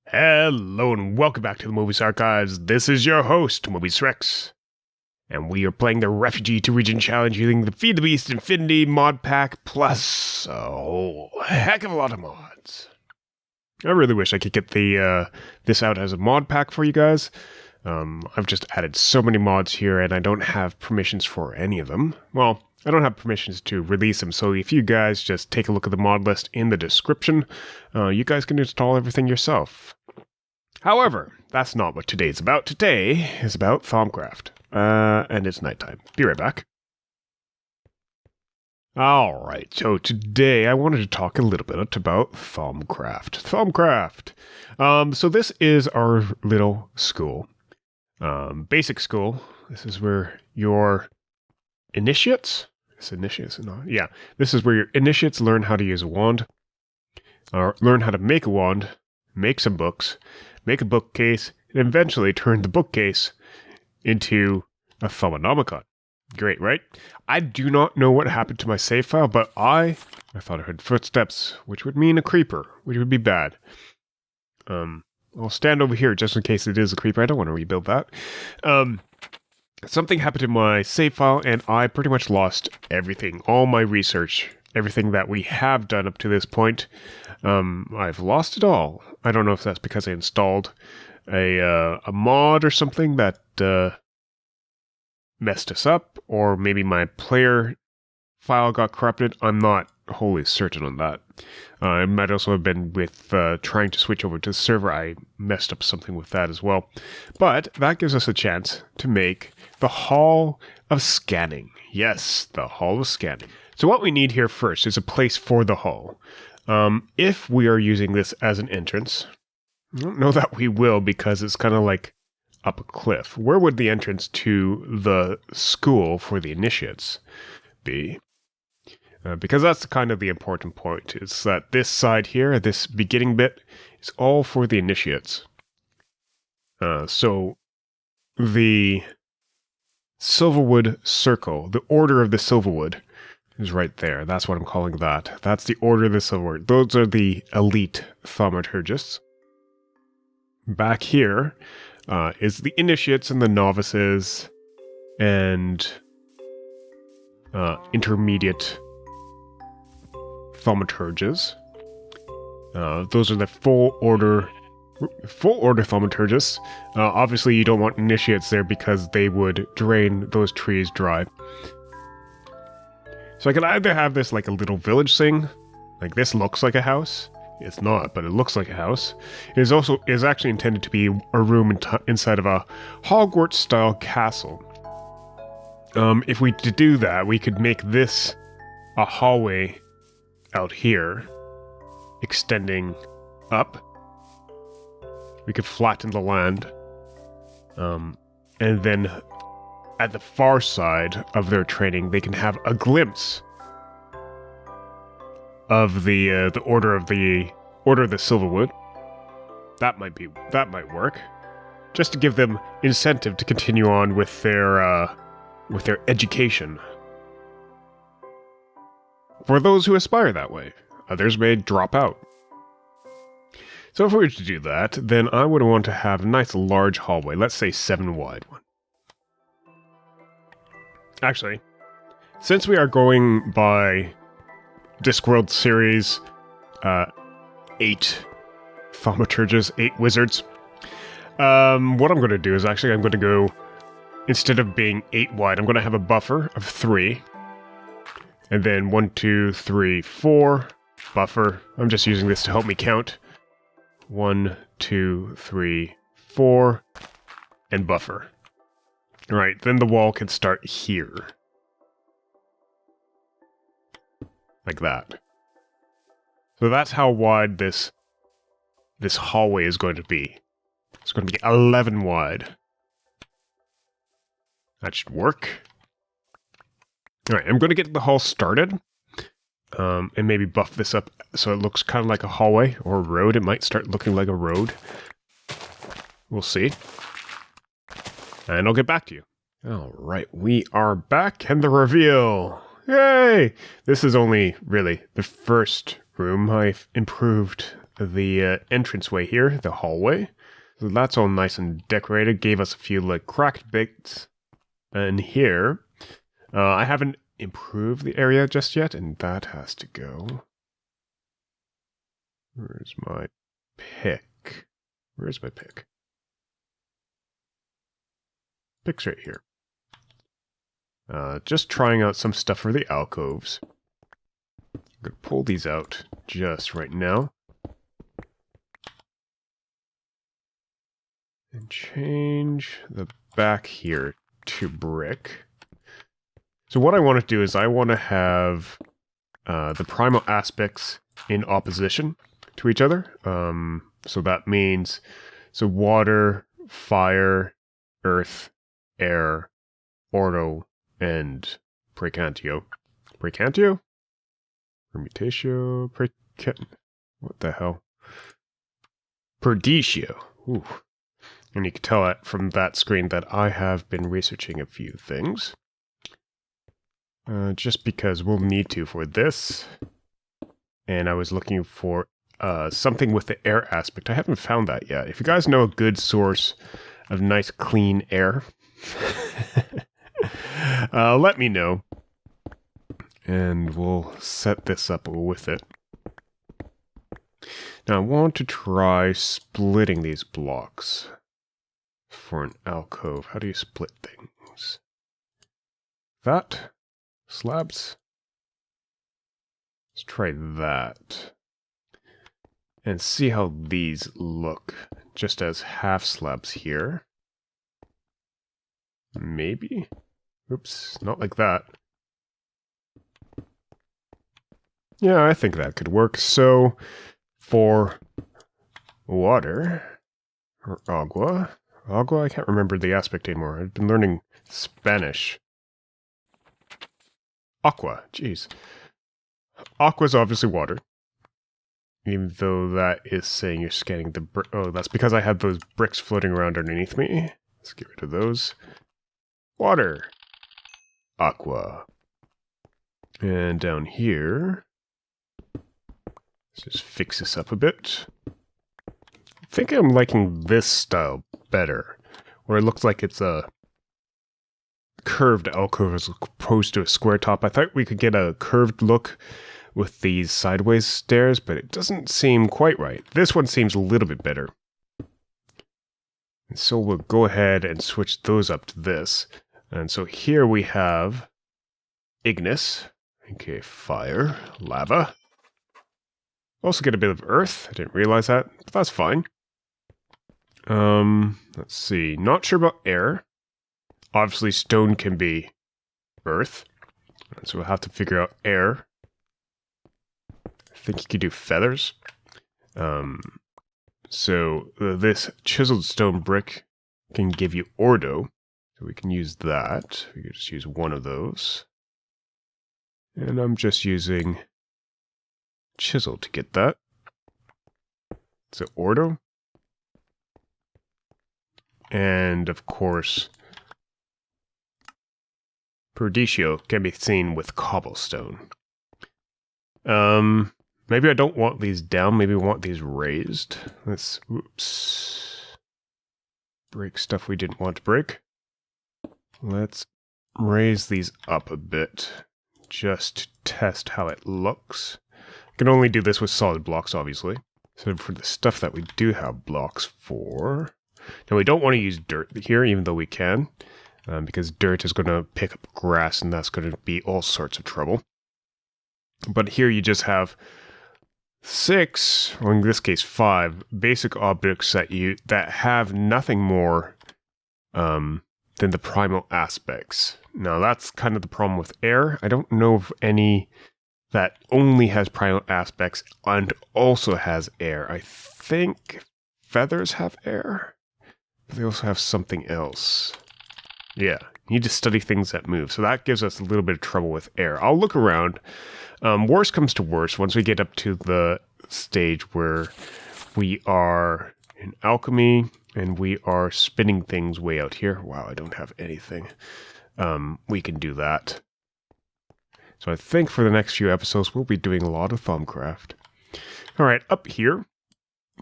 Hello and welcome back to the Mobius Archives. This is your host, Mobius Rex. And we are playing the Refugee to Regent challenge using the FTB Infinity Modpack plus a whole heck of a lot of mods. I really wish I could get this out as a mod pack for you guys. I've just added so many mods here and I don't have permissions for any of them. Well, I don't have permissions to release them, so if you guys just take a look at the mod list in the description, you guys can install everything yourself. However, that's not what today's about. Today is about Thaumcraft, and it's nighttime. Be right back. Alright, so today I wanted to talk a little bit about Thaumcraft. So this is our little school. Basic school. This is where your initiates... This is where your initiates learn how to use a wand, or learn how to make a wand, make some books, make a bookcase, and eventually turn the bookcase into a Thaumic. Great, right? I do not know what happened to my save file, but I thought I heard footsteps, which would mean a creeper, which would be bad. I'll stand over here just in case it is a creeper. I don't want to rebuild that. Something happened to my save file, and I pretty much lost everything. All my research, everything that we have done up to this point, I've lost it all. I don't know if that's because I installed a mod or something that messed us up, or maybe my player file got corrupted. I'm not wholly certain on that. It might also have been with trying to switch over to the server. I messed up something with that as well. But that gives us a chance to make the Hall of Scanning. Yes, the Hall of Scanning. So what we need here first is a place for the hall. If we are using this as an entrance, I don't know that we will because it's kind of like up a cliff. Where would the entrance to the school for the initiates be? Because that's kind of the important point, is that this side here, this beginning bit, is all for the initiates. So the Silverwood Circle, the Order of the Silverwood, is right there. That's what I'm calling that. That's the Order of the Silverwood. Those are the elite thaumaturgists. Back here is the initiates and the novices and intermediate thaumaturges. Those are the full order thaumaturgists. Obviously you don't want initiates there because they would drain those trees dry. So I could either have this like a little village thing, like this looks like a house. It's not, but it looks like a house. It is actually intended to be a room inside of a Hogwarts-style castle. If we to do that, we could make this a hallway out here, extending up. We could flatten the land, and then at the far side of their training, they can have a glimpse of the Order of the Silverwood. That might work, just to give them incentive to continue on with their education. For those who aspire that way, others may drop out. So if we were to do that, then I would want to have a nice large hallway, let's say 7 wide one. Actually, since we are going by Discworld series, 8 thaumaturges, 8 wizards, what I'm going to do is actually I'm going to go, instead of being 8 wide, I'm going to have a buffer of 3. And then 1, 2, 3, 4, buffer. I'm just using this to help me count. 1, 2, 3, 4, and buffer. Alright, then the wall can start here. Like that. So that's how wide this hallway is going to be. It's going to be 11 wide. That should work. Alright, I'm going to get the hall started, and maybe buff this up so it looks kind of like a hallway or a road. It might start looking like a road. We'll see. And I'll get back to you. Alright, we are back, and the reveal! Yay! This is only, really, the first room. I've improved the entranceway here, the hallway. So that's all nice and decorated. Gave us a few like cracked bits. And here, I haven't improved the area just yet, and that has to go. Where's my pick? Where's my pick? Pick's right here. Just trying out some stuff for the alcoves. I'm going to pull these out just right now. And change the back here to brick. So what I want to do is I want to have the primal aspects in opposition to each other. So that means water, fire, earth, air, ordo, and precantio. Precantio? Permutatio? What the hell? Perditio. Ooh. And you can tell from that screen that I have been researching a few things. Just because we'll need to for this. And I was looking for something with the air aspect. I haven't found that yet. If you guys know a good source of nice clean air, let me know. And we'll set this up with it. Now I want to try splitting these blocks for an alcove. How do you split things? That? Slabs? Let's try that. And see how these look. Just as half slabs here. Maybe? Oops, not like that. Yeah, I think that could work. So, for water, or agua, I can't remember the aspect anymore. I've been learning Spanish. Aqua, jeez. Aqua's obviously water. Even though that is saying you're scanning the brick. Oh, that's because I have those bricks floating around underneath me. Let's get rid of those. Water. Aqua. And down here, let's just fix this up a bit. I think I'm liking this style better, where it looks like it's a curved alcove as opposed to a square top. I thought we could get a curved look with these sideways stairs, but it doesn't seem quite right. This one seems a little bit better. And so we'll go ahead and switch those up to this. And so here we have ignis. Okay, fire, lava. Also get a bit of earth. I didn't realize that, but that's fine. Let's see. Not sure about air. Obviously, stone can be earth. So we'll have to figure out air. I think you could do feathers. So this chiseled stone brick can give you ordo. So we can use that. We could just use one of those. And I'm just using chisel to get that. So ordo. And of course, Perditio can be seen with cobblestone. Maybe I don't want these down. Maybe I want these raised. Let's, oops. Break stuff we didn't want to break. Let's raise these up a bit. Just to test how it looks. I can only do this with solid blocks, obviously. So for the stuff that we do have blocks for... Now we don't want to use dirt here, even though we can. Because dirt is going to pick up grass, and that's going to be all sorts of trouble. But here you just have 6, or in this case 5, basic objects that have nothing more than the primal aspects. Now that's kind of the problem with air. I don't know of any that only has primal aspects and also has air. I think feathers have air, but they also have something else. Yeah, you need to study things that move. So that gives us a little bit of trouble with air. I'll look around. Worst comes to worst, once we get up to the stage where we are in alchemy and we are spinning things way out here. Wow, I don't have anything. We can do that. So I think for the next few episodes, we'll be doing a lot of Thaumcraft. All right, up here,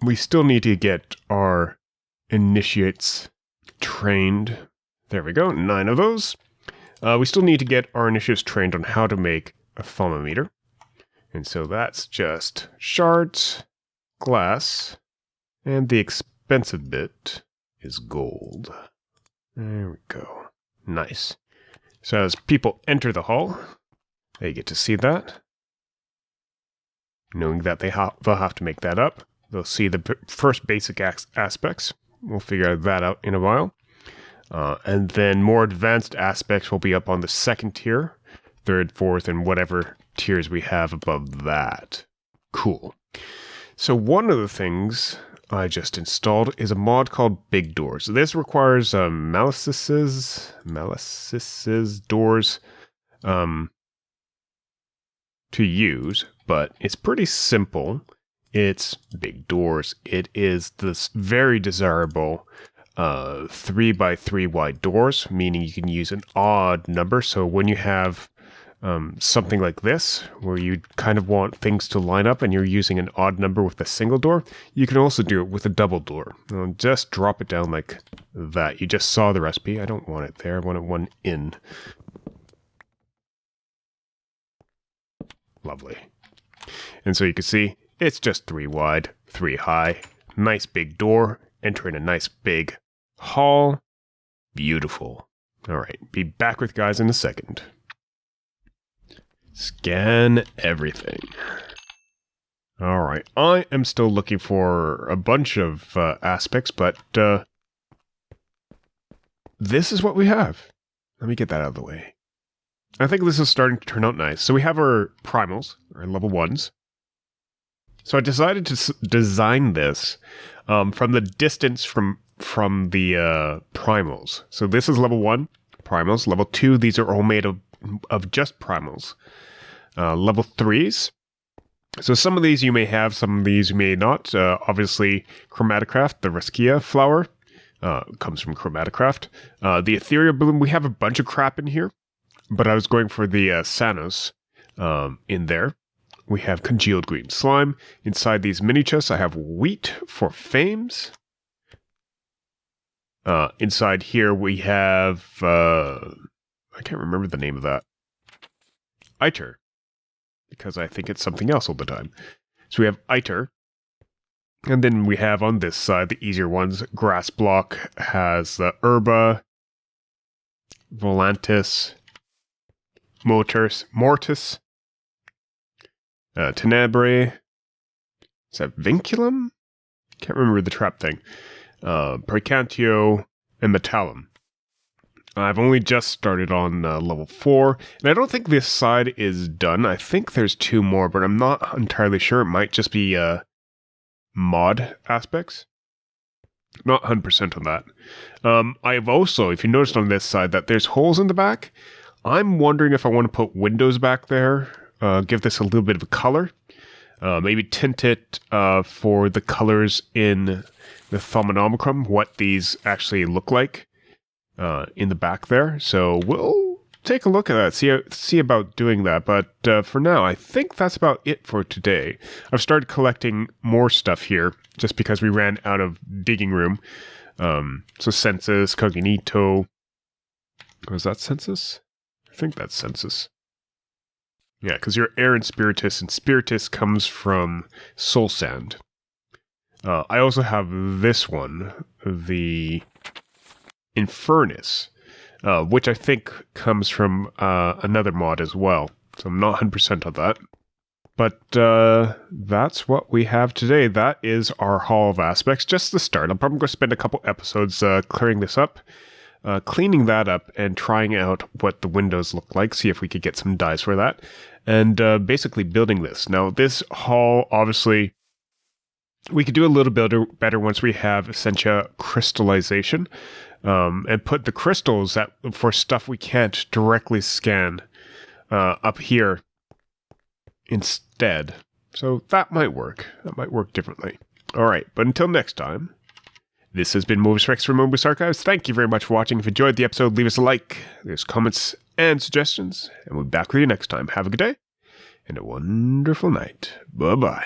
we still need to get our initiates trained. There we go, 9 of those. We still need to get our initiates trained on how to make a thermometer. And so that's just shards, glass, and the expensive bit is gold. There we go. Nice. So as people enter the hall, they get to see that. Knowing that they'll have to make that up. They'll see the first basic aspects. We'll figure that out in a while. And then more advanced aspects will be up on the second tier, third, fourth, and whatever tiers we have above that. Cool. So one of the things I just installed is a mod called Big Doors. This requires Malice's doors to use, but it's pretty simple. It's Big Doors. It is this very desirable 3x3 wide doors, meaning you can use an odd number. So when you have something like this, where you kind of want things to line up and you're using an odd number with a single door, you can also do it with a double door. Now just drop it down like that. You just saw the recipe. I don't want it there. I want it one in. Lovely. And so you can see it's just 3 wide, 3 high. Nice big door. Entering a nice big hall. Beautiful. All right. Be back with guys in a second. Scan everything. All right. I am still looking for a bunch of aspects, but this is what we have. Let me get that out of the way. I think this is starting to turn out nice. So we have our primals, our level 1s. So I decided to design this from the distance from the primals. So this is level 1 primals. Level 2, these are all made of just primals. Level 3s. So some of these you may have, some of these you may not. Obviously, Chromatocraft, the Raskia flower, comes from Chromatocraft. The Ethereal Bloom, we have a bunch of crap in here, but I was going for the Sanos in there. We have Congealed Green Slime. Inside these mini chests, I have Wheat for Fames. Inside here, we have... I can't remember the name of that. Iter. Because I think it's something else all the time. So we have Iter. And then we have on this side, the easier ones. Grass Block has Herba, Volantis, Mortis, Tenebrae. Is that Vinculum? Can't remember the trap thing. Precantio, and Metallum. I've only just started on level 4, and I don't think this side is done. I think there's 2 more, but I'm not entirely sure. It might just be mod aspects. Not 100% on that. I've also, if you noticed on this side, that there's holes in the back. I'm wondering if I want to put windows back there, give this a little bit of a color. Maybe tint it for the colors in the Thaumic, what these actually look like. In the back there, so we'll take a look at that, see about doing that, but for now, I think that's about it for today. I've started collecting more stuff here, just because we ran out of digging room. So Census, Cognito, was that Census? I think that's Census. Yeah, because you're Air and Spiritus comes from Soul Sand. I also have this one, the Infernus, which I think comes from another mod as well. So I'm not 100% on that. But that's what we have today. That is our Hall of Aspects, just the start. I'm probably going to spend a couple episodes clearing this up, cleaning that up, and trying out what the windows look like, see if we could get some dies for that, and basically building this. Now, this hall, obviously, we could do a little bit better once we have Essentia crystallization, and put the crystals for stuff we can't directly scan up here instead. So that might work. That might work differently. All right, but until next time, this has been Mobius Rex from Mobius Archives. Thank you very much for watching. If you enjoyed the episode, leave us a like, leave comments and suggestions, and we'll be back with you next time. Have a good day and a wonderful night. Bye-bye.